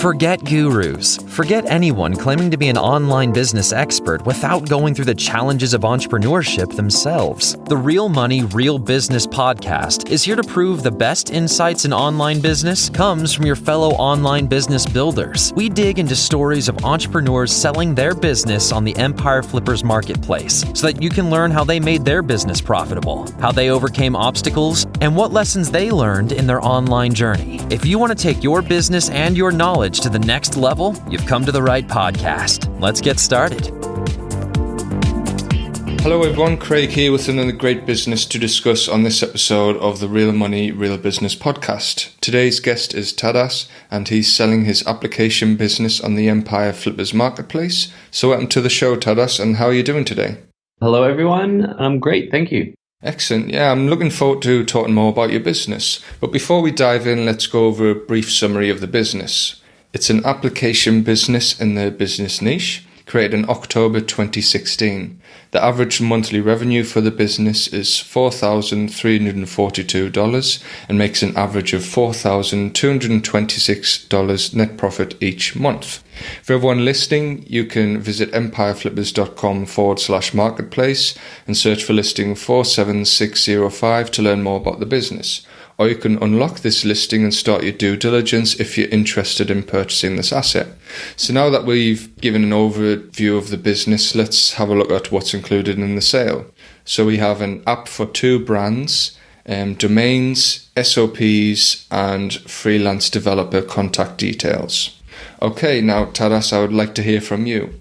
Forget gurus. Forget anyone claiming to be an online business expert without going through the challenges of entrepreneurship themselves. The Real Money, Real Business podcast is here to prove the best insights in online business comes from your fellow online business builders. We dig into stories of entrepreneurs selling their business on the Empire Flippers marketplace so that you can learn how they made their business profitable, how they overcame obstacles, and what lessons they learned in their online journey. If you want to take your business and your knowledge to the next level, you've come to the right podcast. Let's get started. Hello everyone, Craig here with another great business to discuss on this episode of the Real Money, Real Business podcast. Today's guest is Tadas, and he's selling his application business on the Empire Flippers marketplace. So welcome to the show, Tadas, and how are you doing today? Hello everyone, I'm great, thank you. Excellent. Yeah, I'm looking forward to talking more about your business. But before we dive in, let's go over a brief summary of the business. It's an application business in the business niche, created in October 2016. The average monthly revenue for the business is $4,342 and makes an average of $4,226 net profit each month. For everyone listening, you can visit empireflippers.com/marketplace and search for listing 47605 to learn more about the business. Or you can unlock this listing and start your due diligence if you're interested in purchasing this asset. So now that we've given an overview of the business, let's have a look at what's included in the sale. So we have an app for 2 brands, domains, SOPs, and freelance developer contact details. Okay, now Tadas, I would like to hear from you.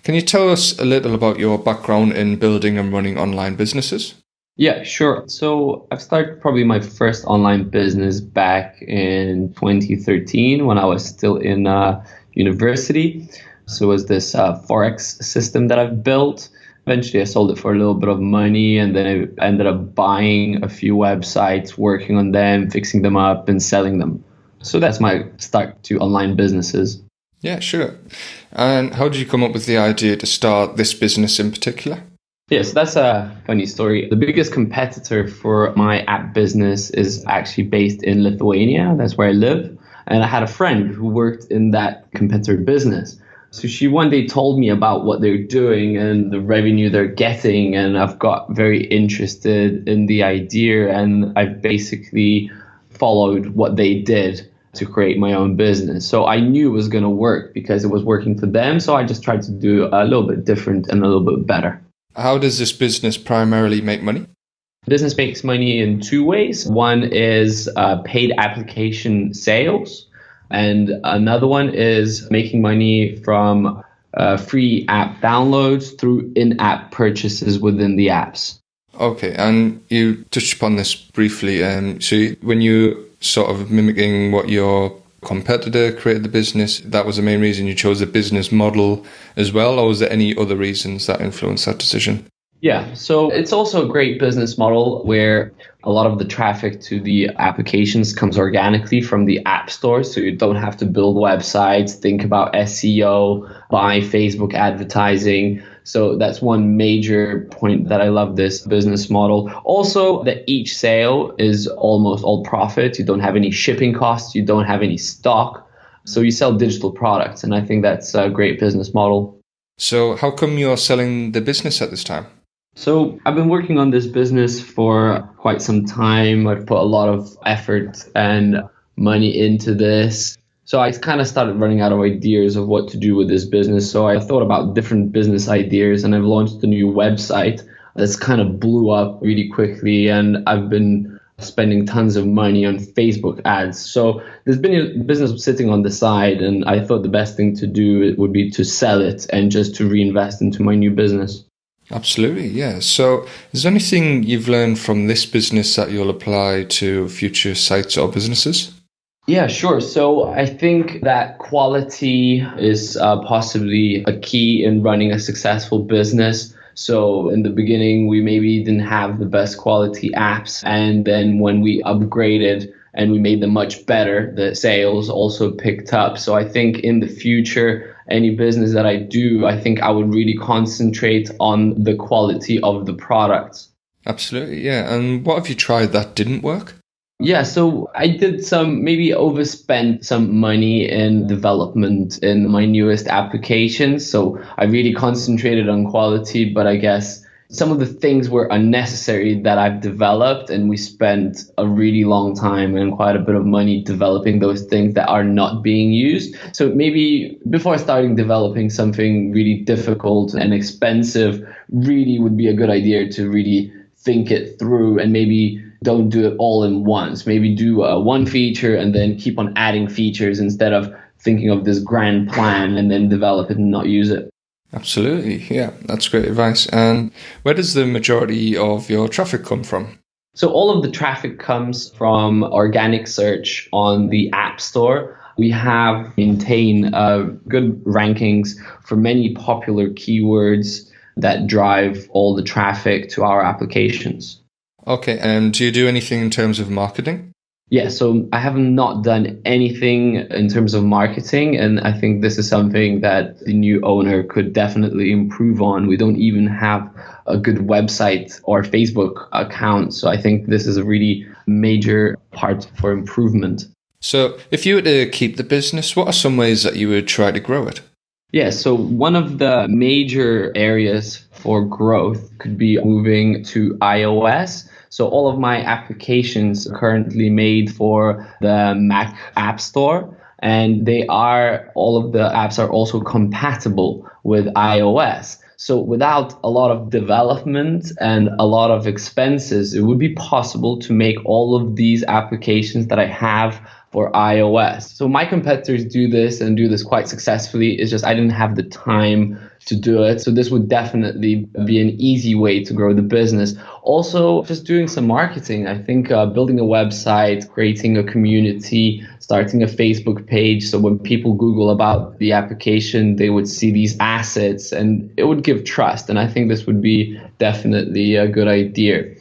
Can you tell us a little about your background in building and running online businesses? Yeah, sure. So I've started probably my first online business back in 2013 when I was still in university. So it was this Forex system that I've built. Eventually I sold it for a little bit of money, and then I ended up buying a few websites, working on them, fixing them up and selling them. So that's my start to online businesses. Yeah, sure. And how did you come up with the idea to start this business in particular? Yes, that's a funny story. The biggest competitor for my app business is actually based in Lithuania. That's where I live. And I had a friend who worked in that competitor business. So she one day told me about what they're doing and the revenue they're getting. And I've got very interested in the idea. And I've basically followed what they did to create my own business. So I knew it was going to work because it was working for them. So I just tried to do a little bit different and a little bit better. How does this business primarily make money? Business makes money in 2 ways. One is paid application sales, and another one is making money from free app downloads through in-app purchases within the apps. Okay, and you touched upon this briefly. So when you sort of mimicking what your competitor created the business, that was the main reason you chose the business model as well, or was there any other reasons that influenced that decision? Yeah, so it's also a great business model where a lot of the traffic to the applications comes organically from the app store. So you don't have to build websites, think about SEO, buy Facebook advertising. So that's one major point that I love this business model. Also, that each sale is almost all profit. You don't have any shipping costs. You don't have any stock. So you sell digital products. And I think that's a great business model. So how come you're selling the business at this time? So I've been working on this business for quite some time. I've put a lot of effort and money into this. So I kind of started running out of ideas of what to do with this business. So I thought about different business ideas, and I've launched a new website that's kind of blew up really quickly. And I've been spending tons of money on Facebook ads. So there's been a business sitting on the side, and I thought the best thing to do would be to sell it and just to reinvest into my new business. Absolutely, yeah. So is there anything you've learned from this business that you'll apply to future sites or businesses? Yeah, sure. So I think that quality is possibly a key in running a successful business. So in the beginning, we maybe didn't have the best quality apps. And then when we upgraded and we made them much better, the sales also picked up. So I think in the future, any business that I do, I think I would really concentrate on the quality of the products. Absolutely, yeah. And what have you tried that didn't work? Yeah, so I did maybe overspent some money in development in my newest applications. So I really concentrated on quality, but I guess some of the things were unnecessary that I've developed, and we spent a really long time and quite a bit of money developing those things that are not being used. So maybe before starting developing something really difficult and expensive, really would be a good idea to really think it through and maybe don't do it all in once. Maybe do one feature and then keep on adding features instead of thinking of this grand plan and then develop it and not use it. Absolutely. Yeah, that's great advice. And where does the majority of your traffic come from? So all of the traffic comes from organic search on the App Store. We have maintained good rankings for many popular keywords that drive all the traffic to our applications. Okay, and do you do anything in terms of marketing? Yeah, so I have not done anything in terms of marketing, and I think this is something that the new owner could definitely improve on. We don't even have a good website or Facebook account, so I think this is a really major part for improvement. So if you were to keep the business, what are some ways that you would try to grow it? Yeah, so one of the major areas for growth could be moving to iOS. So all of my applications are currently made for the Mac App Store, and all of the apps are also compatible with iOS. So without a lot of development and a lot of expenses, it would be possible to make all of these applications that I have for iOS. So my competitors do this and do this quite successfully. It's just I didn't have the time to do it. So this would definitely be an easy way to grow the business. Also, just doing some marketing. I think building a website, creating a community, starting a Facebook page. So when people Google about the application, they would see these assets and it would give trust. And I think this would be definitely a good idea.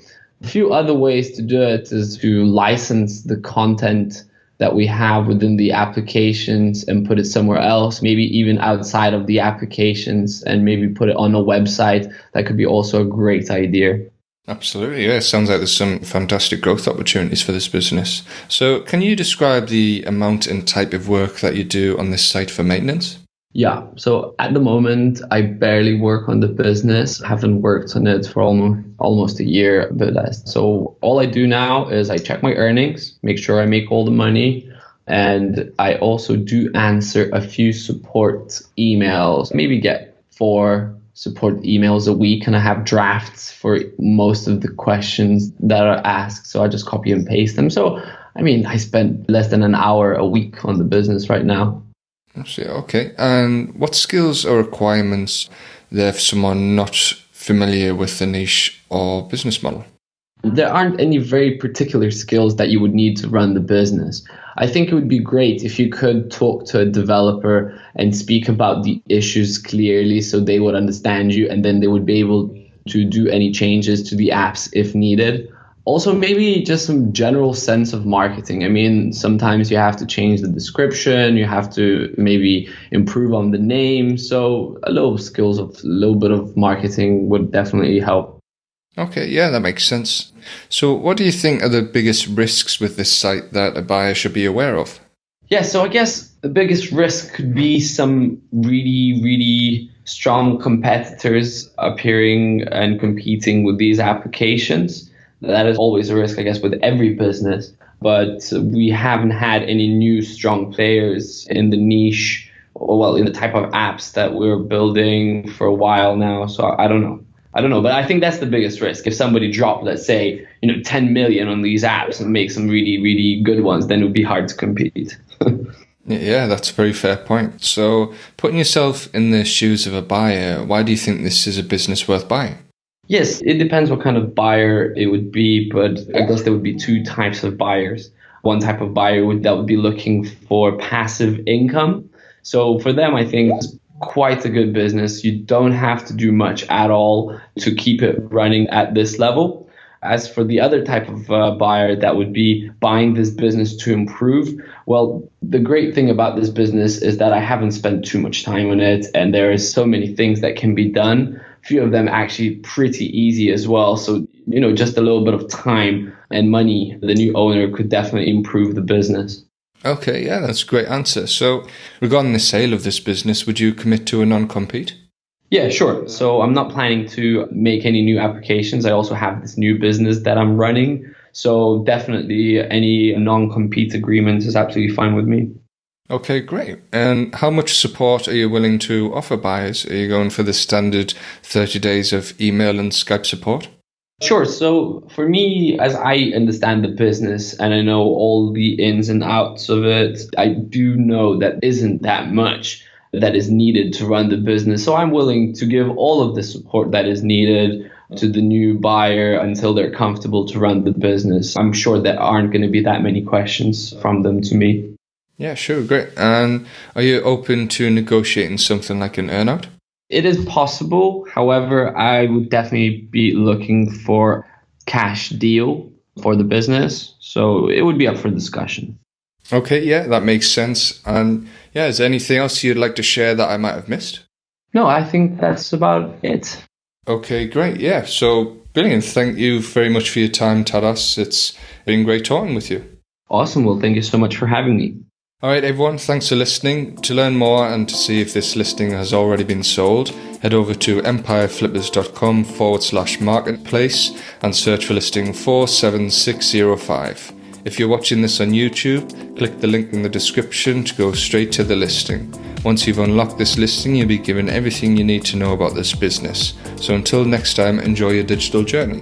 A few other ways to do it is to license the content that we have within the applications and put it somewhere else, maybe even outside of the applications, and maybe put it on a website. That could be also a great idea. Absolutely. Yeah, it sounds like there's some fantastic growth opportunities for this business. So can you describe the amount and type of work that you do on this site for maintenance? Yeah, so at the moment, I barely work on the business. I haven't worked on it for almost a year, a bit less. So all I do now is I check my earnings, make sure I make all the money. And I also do answer a few support emails, maybe get 4 support emails a week. And I have drafts for most of the questions that are asked. So I just copy and paste them. So, I spend less than an hour a week on the business right now. Okay. And what skills or requirements there for someone not familiar with the niche or business model? There aren't any very particular skills that you would need to run the business. I think it would be great if you could talk to a developer and speak about the issues clearly so they would understand you, and then they would be able to do any changes to the apps if needed. Also, maybe just some general sense of marketing. Sometimes you have to change the description, you have to maybe improve on the name. So a little bit of marketing would definitely help. Okay, yeah, that makes sense. So what do you think are the biggest risks with this site that a buyer should be aware of? Yeah, so I guess the biggest risk could be some really, really strong competitors appearing and competing with these applications. That is always a risk, I guess, with every business. But we haven't had any new strong players in the niche, in the type of apps that we're building for a while now. So I don't know. But I think that's the biggest risk. If somebody dropped, let's say, 10 million on these apps and make some really, really good ones, then it would be hard to compete. Yeah, that's a very fair point. So putting yourself in the shoes of a buyer, why do you think this is a business worth buying? Yes, it depends what kind of buyer it would be, but I guess there would be 2 types of buyers. One type of buyer that would be looking for passive income. So for them, I think it's quite a good business. You don't have to do much at all to keep it running at this level. As for the other type of buyer that would be buying this business to improve, well, the great thing about this business is that I haven't spent too much time on it, and there is so many things that can be done. Few of them actually pretty easy as well. So just a little bit of time and money, the new owner could definitely improve the business. Okay, yeah, that's a great answer. So regarding the sale of this business, would you commit to a non-compete? Yeah, sure. So I'm not planning to make any new applications. I also have this new business that I'm running. So definitely any non-compete agreement is absolutely fine with me. Okay, great. And how much support are you willing to offer buyers? Are you going for the standard 30 days of email and Skype support? Sure. So for me, as I understand the business and I know all the ins and outs of it, I do know that isn't that much that is needed to run the business. So I'm willing to give all of the support that is needed to the new buyer until they're comfortable to run the business. I'm sure there aren't going to be that many questions from them to me. Yeah, sure, great. And are you open to negotiating something like an earnout? It is possible. However, I would definitely be looking for cash deal for the business. So it would be up for discussion. Okay, yeah, that makes sense. And yeah, is there anything else you'd like to share that I might have missed? No, I think that's about it. Okay, great. Yeah, so brilliant. Thank you very much for your time, Taras. It's been great talking with you. Awesome. Well, thank you so much for having me. All right, everyone, thanks for listening. To learn more and to see if this listing has already been sold, head over to empireflippers.com/marketplace and search for listing 47605. If you're watching this on YouTube, click the link in the description to go straight to the listing. Once you've unlocked this listing, you'll be given everything you need to know about this business. So until next time, enjoy your digital journey.